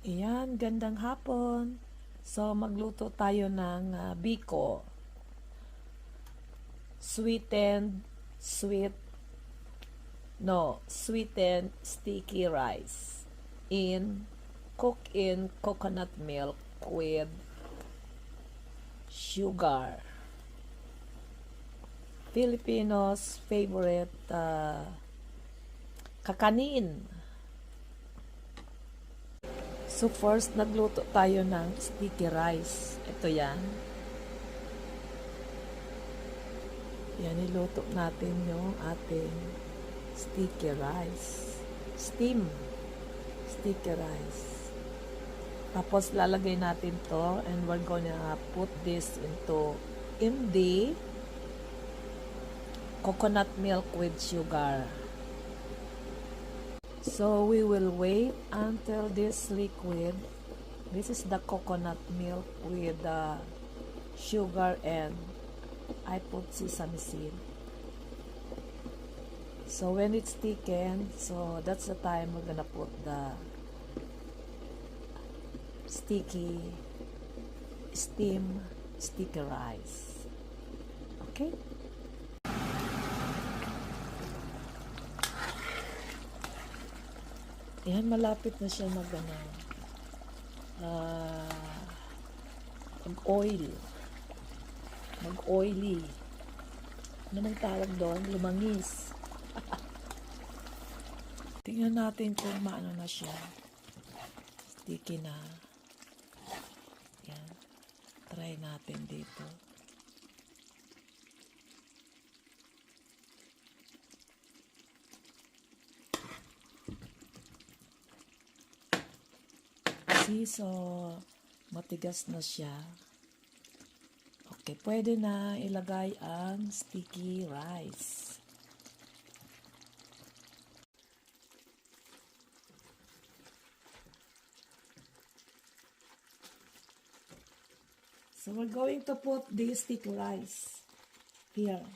Ayan, gandang hapon. So, magluto tayo ng biko. Sweet, sweetened sticky rice. Cook in coconut milk with sugar. Filipinos' favorite kakanin. So, first, nagluto tayo ng sticky rice. Ito yan. Yan, niluto natin yung ating sticky rice. Steam sticky rice. Tapos, lalagay natin to and we're gonna put this in the coconut milk with sugar. So, we will wait until this liquid, this is the coconut milk with the sugar and I put sesame seed. So, when it's thickened, so that's the time we're gonna put the sticky rice. Okay? Ayan, malapit na siya mag-oily. Ano nang tawag doon? Lumangis. Tingnan natin kung maano na siya. Sticky na. Ayan. Try natin dito. So, matigas na siya. Okay, pwede na ilagay ang sticky rice. So, we're going to put the sticky rice here.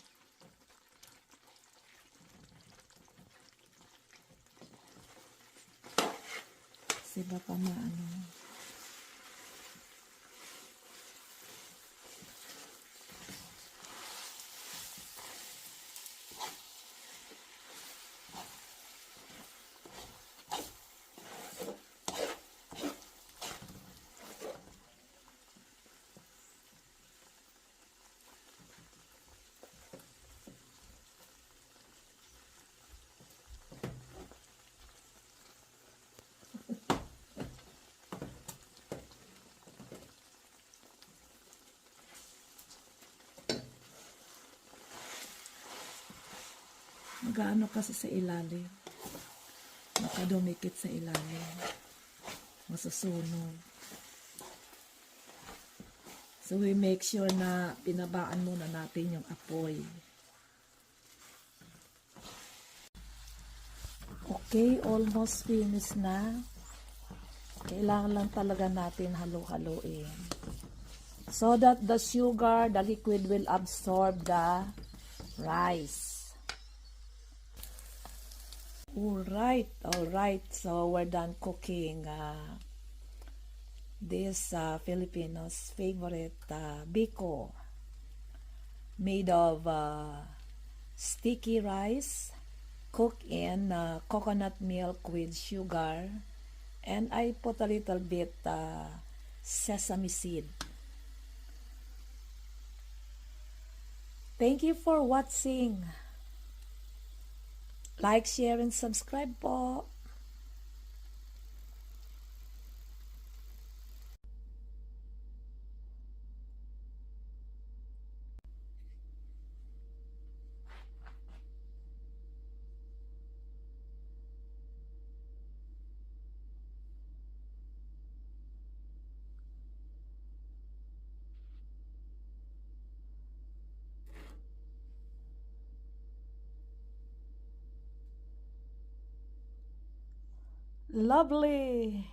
Kasi baka maano. Magaano kasi sa ilalim. Makadumikit sa ilalim. Masusunog. So, we make sure na pinabaan muna natin yung apoy. Okay, almost finished na. Kailangan lang talaga natin halo-haloin. So that the sugar, the liquid will absorb the rice. Alright. So, we're done cooking this Filipinos' favorite biko made of sticky rice cooked in coconut milk with sugar, and I put a little bit sesame seed. Thank you for watching. Like, share, and subscribe po. Lovely.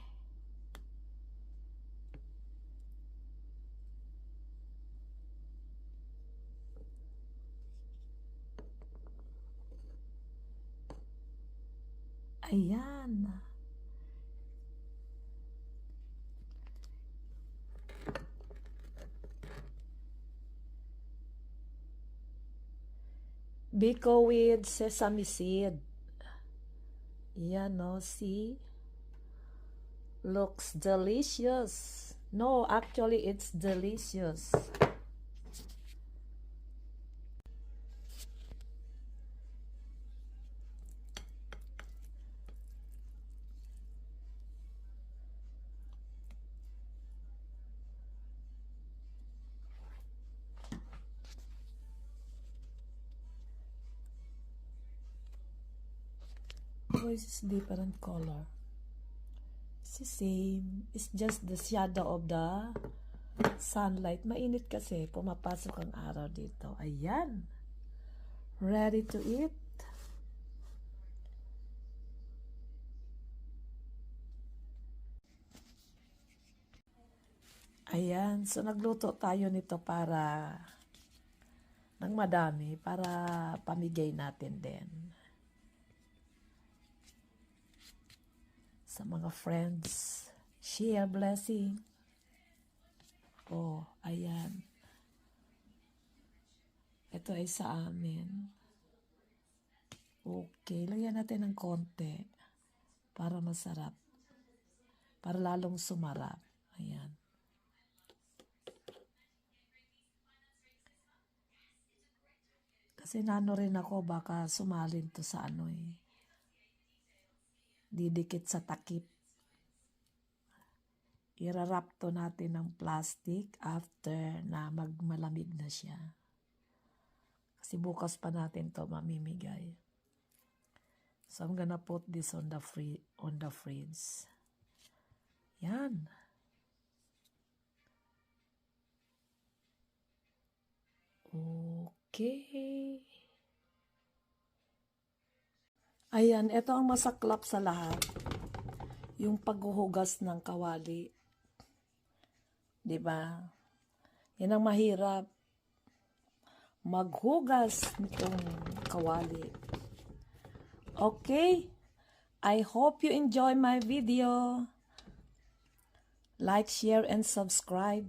Ayan. biko with sesame seed. Yan, no? See? Looks delicious. No, actually, it's delicious. Why is this different color? It's the same. It's just the shadow of the sunlight. Mainit kasi. Pumapasok ang araw dito. Ayan. Ready to eat? Ayan. So, nagluto tayo nito para ng madami. Para pamigay natin din. Sa mga friends. Share blessing. Oh, ayan. Ito ay sa amin. Okay, lagyan natin ng konti para masarap. Para lalong sumarap. Ayan. Kasi nano rin ako, baka sumalin to sa ano eh. Didikit sa takip. Irarap to natin ng plastic after na malamig na siya. Kasi bukas pa natin to mamimigay. So I'm gonna put this on the fridge. Yan. Okay. Ayan, ito ang masaklap sa lahat. Yung paghuhugas ng kawali. 'Di ba? Yan ang mahirap. Maghugas nitong kawali. Okay. I hope you enjoy my video. Like, share, and subscribe.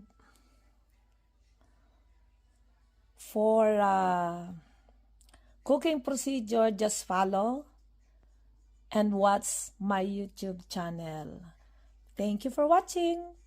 For cooking procedure, just follow and watch my YouTube channel. Thank you for watching.